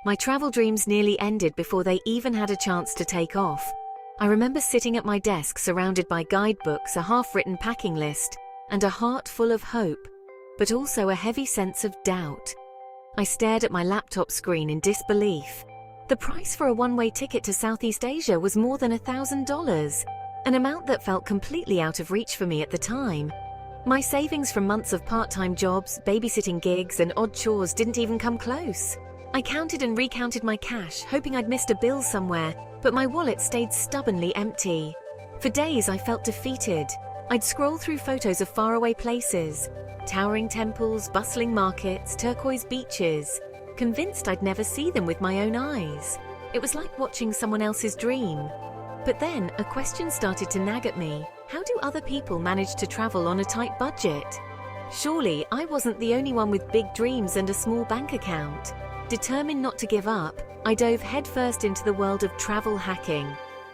My travel dreams nearly ended before they even had a chance to take off. I remember sitting at my desk surrounded by guidebooks, a half-written packing list, and a heart full of hope, but also a heavy sense of doubt. I stared at my laptop screen in disbelief. The price for a one-way ticket to Southeast Asia was more than $1,000, an amount that felt completely out of reach for me at the time. My savings from months of part-time jobs, babysitting gigs, and odd chores didn't even come close. I counted and recounted my cash, hoping I'd missed a bill somewhere, but my wallet stayed stubbornly empty. For days I felt defeated. I'd scroll through photos of faraway places, towering temples, bustling markets, turquoise beaches, convinced I'd never see them with my own eyes. It was like watching someone else's dream. But then a question started to nag at me. How do other people manage to travel on a tight budget? Surely I wasn't the only one with big dreams and a small bank account. Determined not to give up, I dove headfirst into the world of travel hacking.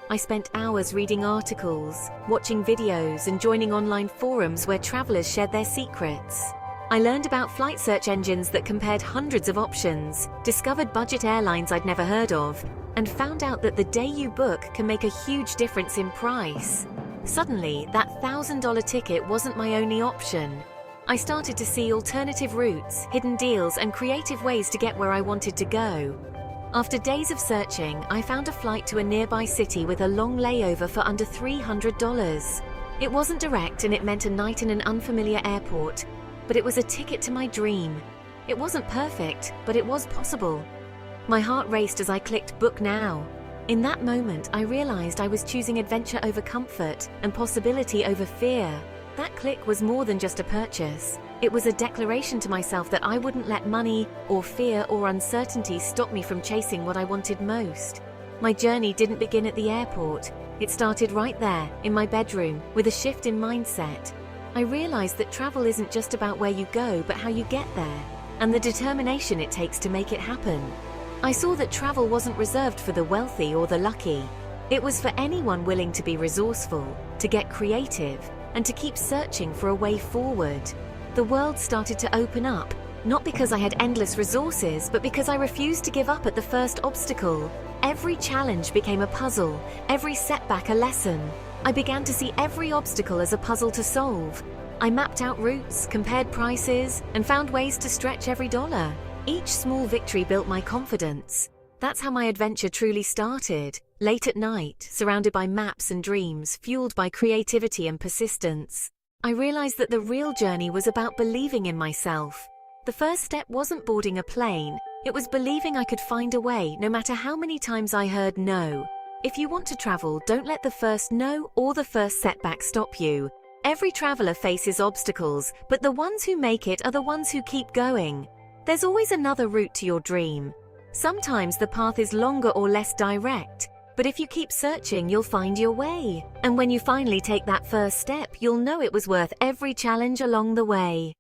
I spent hours reading articles, watching videos, and joining online forums where travelers shared their secrets. I learned about flight search engines that compared hundreds of options, discovered budget airlines I'd never heard of, and found out that the day you book can make a huge difference in price. Suddenly, that $1,000 ticket wasn't my only option. I started to see alternative routes, hidden deals, and creative ways to get where I wanted to go. After days of searching, I found a flight to a nearby city with a long layover for under $300. It wasn't direct and it meant a night in an unfamiliar airport, but it was a ticket to my dream. It wasn't perfect, but it was possible. My heart raced as I clicked Book Now. In that moment, I realized I was choosing adventure over comfort and possibility over fear. That click was more than just a purchase. It was a declaration to myself that I wouldn't let money or fear or uncertainty stop me from chasing what I wanted most. My journey didn't begin at the airport. It started right there, in my bedroom, with a shift in mindset. I realized that travel isn't just about where you go, but how you get there, and the determination it takes to make it happen. I saw that travel wasn't reserved for the wealthy or the lucky. It was for anyone willing to be resourceful, to get creative, and to keep searching for a way forward. The world started to open up, not because I had endless resources, but because I refused to give up at the first obstacle. Every challenge became a puzzle, every setback a lesson. I began to see every obstacle as a puzzle to solve. I mapped out routes, compared prices, and found ways to stretch every dollar. Each small victory built my confidence. That's how my adventure truly started. Late at night, surrounded by maps and dreams, fueled by creativity and persistence. I realized that the real journey was about believing in myself. The first step wasn't boarding a plane. It was believing I could find a way, no matter how many times I heard no. If you want to travel, don't let the first no or the first setback stop you. Every traveler faces obstacles, but the ones who make it are the ones who keep going. There's always another route to your dream. Sometimes the path is longer or less direct, but if you keep searching, you'll find your way. And when you finally take that first step, you'll know it was worth every challenge along the way.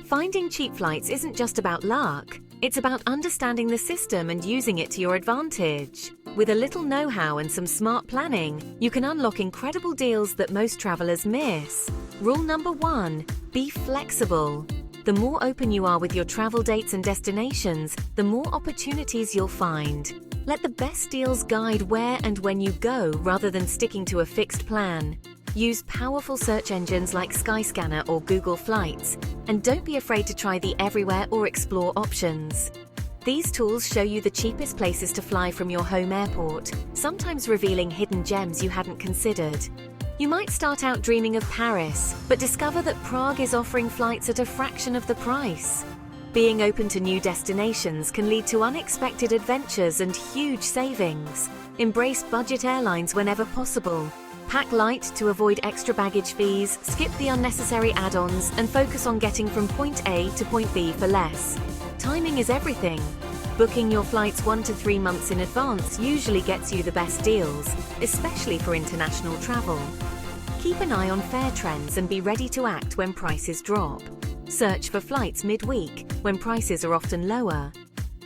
Finding cheap flights isn't just about luck. It's about understanding the system and using it to your advantage. With a little know-how and some smart planning, you can unlock incredible deals that most travelers miss. Rule number 1, be flexible. The more open you are with your travel dates and destinations, the more opportunities you'll find. Let the best deals guide where and when you go rather than sticking to a fixed plan. Use powerful search engines like Skyscanner or Google Flights, and don't be afraid to try the everywhere or explore options. These tools show you the cheapest places to fly from your home airport, sometimes revealing hidden gems you hadn't considered. You might start out dreaming of Paris, but discover that Prague is offering flights at a fraction of the price. Being open to new destinations can lead to unexpected adventures and huge savings. Embrace budget airlines whenever possible. Pack light to avoid extra baggage fees, skip the unnecessary add-ons, and focus on getting from point A to point B for less. Timing is everything. Booking your flights 1 to 3 months in advance usually gets you the best deals, especially for international travel. Keep an eye on fare trends and be ready to act when prices drop. Search for flights mid-week, when prices are often lower.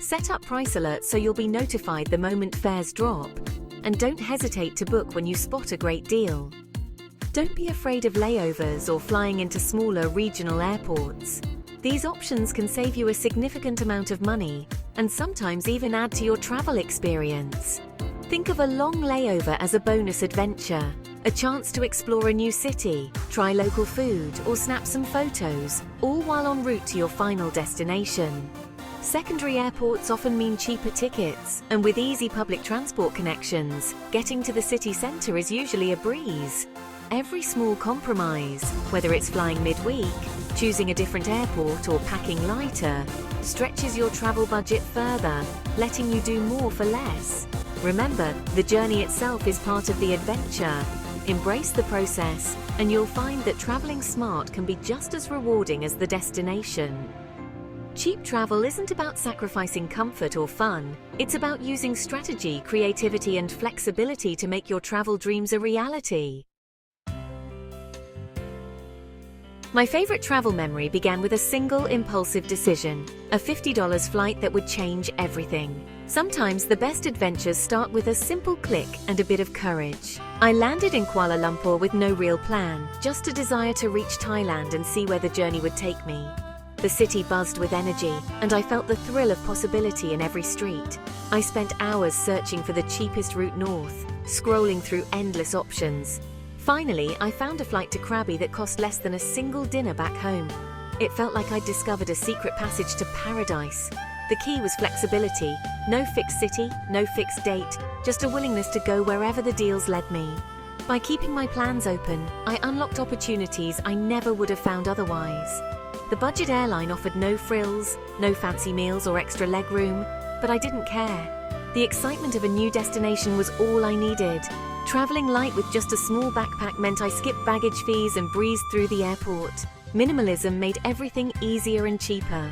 Set up price alerts so you'll be notified the moment fares drop. And don't hesitate to book when you spot a great deal. Don't be afraid of layovers or flying into smaller regional airports. These options can save you a significant amount of money and sometimes even add to your travel experience. Think of a long layover as a bonus adventure, a chance to explore a new city, try local food, or snap some photos, all while en route to your final destination. Secondary airports often mean cheaper tickets, and with easy public transport connections, getting to the city centre is usually a breeze. Every small compromise, whether it's flying midweek, choosing a different airport, or packing lighter, stretches your travel budget further, letting you do more for less. Remember, the journey itself is part of the adventure. Embrace the process, and you'll find that traveling smart can be just as rewarding as the destination. Cheap travel isn't about sacrificing comfort or fun. It's about using strategy, creativity, and flexibility to make your travel dreams a reality. My favorite travel memory began with a single impulsive decision, a $50 flight that would change everything. Sometimes the best adventures start with a simple click and a bit of courage. I landed in Kuala Lumpur with no real plan, just a desire to reach Thailand and see where the journey would take me. The city buzzed with energy, and I felt the thrill of possibility in every street. I spent hours searching for the cheapest route north, scrolling through endless options. Finally, I found a flight to Krabi that cost less than a single dinner back home. It felt like I'd discovered a secret passage to paradise. The key was flexibility. No fixed city, no fixed date, just a willingness to go wherever the deals led me. By keeping my plans open, I unlocked opportunities I never would have found otherwise. The budget airline offered no frills, no fancy meals or extra legroom, but I didn't care. The excitement of a new destination was all I needed. Traveling light with just a small backpack meant I skipped baggage fees and breezed through the airport. Minimalism made everything easier and cheaper.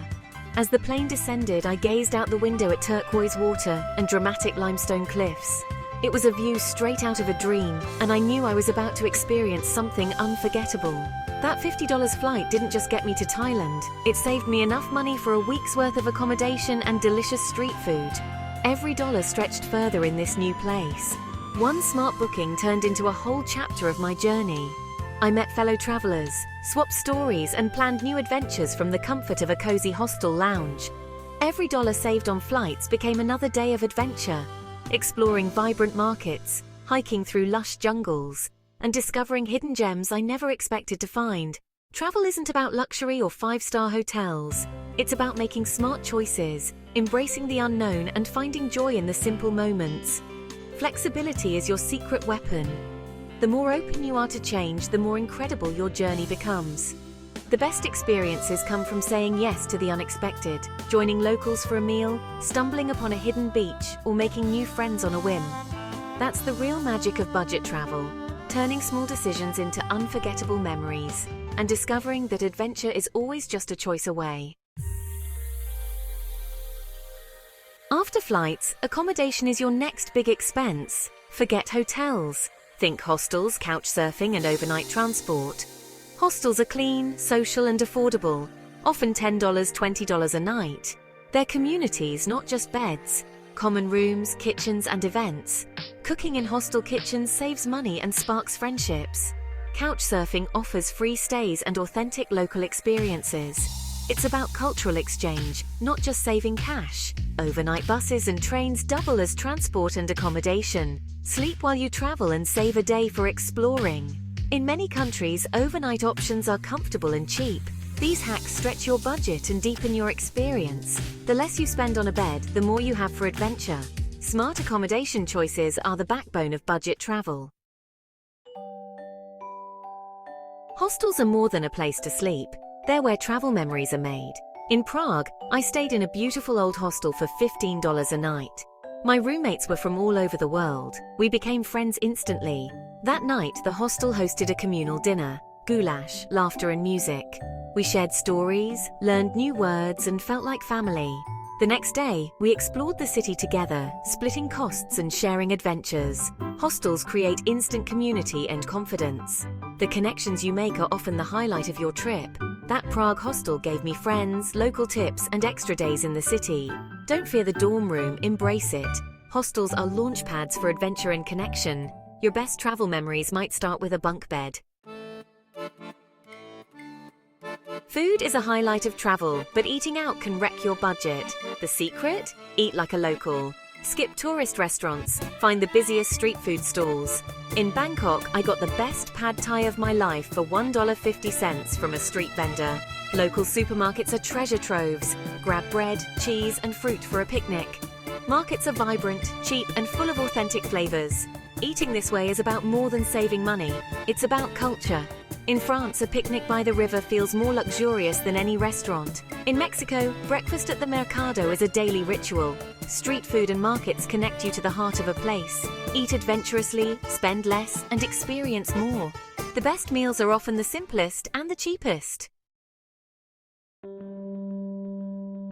As the plane descended, I gazed out the window at turquoise water and dramatic limestone cliffs. It was a view straight out of a dream, and I knew I was about to experience something unforgettable. That $50 flight didn't just get me to Thailand, it saved me enough money for a week's worth of accommodation and delicious street food. Every dollar stretched further in this new place. One smart booking turned into a whole chapter of my journey. I met fellow travelers, swapped stories, and planned new adventures from the comfort of a cozy hostel lounge. Every dollar saved on flights became another day of adventure, exploring vibrant markets, hiking through lush jungles, and discovering hidden gems I never expected to find. Travel isn't about luxury or five-star hotels. It's about making smart choices, embracing the unknown, and finding joy in the simple moments. Flexibility is your secret weapon. The more open you are to change, the more incredible your journey becomes. The best experiences come from saying yes to the unexpected, joining locals for a meal, stumbling upon a hidden beach, or making new friends on a whim. That's the real magic of budget travel, turning small decisions into unforgettable memories, and discovering that adventure is always just a choice away. After flights, accommodation is your next big expense. Forget hotels. Think hostels, couch surfing, and overnight transport. Hostels are clean, social, and affordable, often $10, $20 a night. They're communities, not just beds. Common rooms, kitchens, and events. Cooking in hostel kitchens saves money and sparks friendships. Couch surfing offers free stays and authentic local experiences. It's about cultural exchange, not just saving cash. Overnight buses and trains double as transport and accommodation. Sleep while you travel and save a day for exploring. In many countries, overnight options are comfortable and cheap. These hacks stretch your budget and deepen your experience. The less you spend on a bed, the more you have for adventure. Smart accommodation choices are the backbone of budget travel. Hostels are more than a place to sleep. They're where travel memories are made. In Prague, I stayed in a beautiful old hostel for $15 a night. My roommates were from all over the world. We became friends instantly. That night, the hostel hosted a communal dinner, goulash, laughter, and music. We shared stories, learned new words, and felt like family. The next day, we explored the city together, splitting costs and sharing adventures. Hostels create instant community and confidence. The connections you make are often the highlight of your trip. That Prague hostel gave me friends, local tips, and extra days in the city. Don't fear the dorm room, embrace it. Hostels are launch pads for adventure and connection. Your best travel memories might start with a bunk bed. Food is a highlight of travel, but eating out can wreck your budget. The secret? Eat like a local. Skip tourist restaurants. Find the busiest street food stalls. In Bangkok, I got the best pad thai of my life for $1.50 from a street vendor. Local supermarkets are treasure troves. Grab bread, cheese, and fruit for a picnic. Markets are vibrant, cheap, and full of authentic flavors. Eating this way is about more than saving money. It's about culture. In France, a picnic by the river feels more luxurious than any restaurant. In Mexico, breakfast at the mercado is a daily ritual. Street food and markets connect you to the heart of a place. Eat adventurously, spend less, and experience more. The best meals are often the simplest and the cheapest.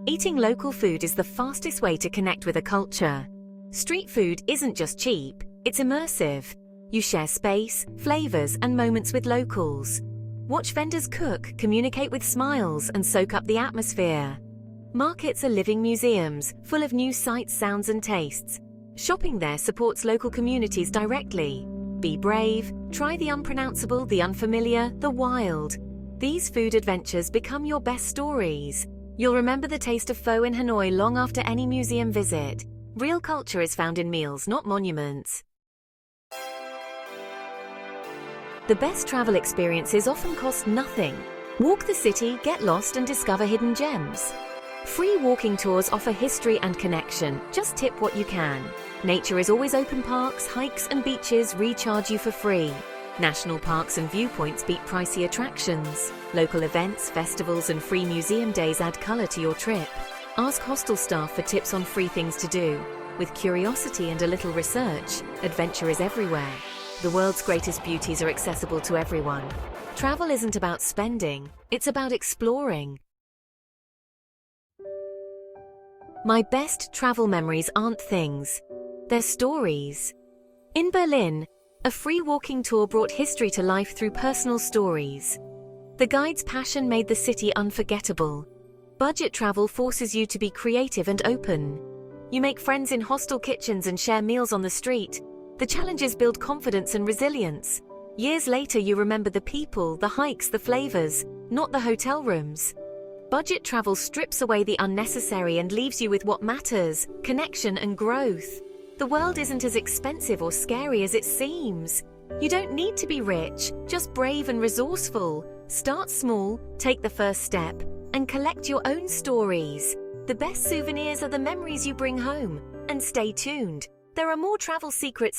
Eating local food is the fastest way to connect with a culture. Street food isn't just cheap, it's immersive. You share space, flavors, and moments with locals. Watch vendors cook, communicate with smiles, and soak up the atmosphere. Markets are living museums, full of new sights, sounds, and tastes. Shopping there supports local communities directly. Be brave, try the unpronounceable, the unfamiliar, the wild. These food adventures become your best stories. You'll remember the taste of pho in Hanoi long after any museum visit. Real culture is found in meals, not monuments. The best travel experiences often cost nothing. Walk the city, get lost, and discover hidden gems. Free walking tours offer history and connection. Just tip what you can. Nature is always open. Parks, hikes, and beaches recharge you for free. National parks and viewpoints beat pricey attractions. Local events, festivals, and free museum days add color to your trip. Ask hostel staff for tips on free things to do. With curiosity and a little research, adventure is everywhere. The world's greatest beauties are accessible to everyone. Travel isn't about spending, it's about exploring. My best travel memories aren't things, they're stories. In Berlin, a free walking tour brought history to life through personal stories. The guide's passion made the city unforgettable. Budget travel forces you to be creative and open. You make friends in hostel kitchens and share meals on the street. The challenges build confidence and resilience. Years later, you remember the people, the hikes, the flavors, not the hotel rooms. Budget travel strips away the unnecessary and leaves you with what matters: connection and growth. The world isn't as expensive or scary as it seems. You don't need to be rich, just brave and resourceful. Start small, take the first step, and collect your own stories. The best souvenirs are the memories you bring home. And stay tuned. There are more travel secrets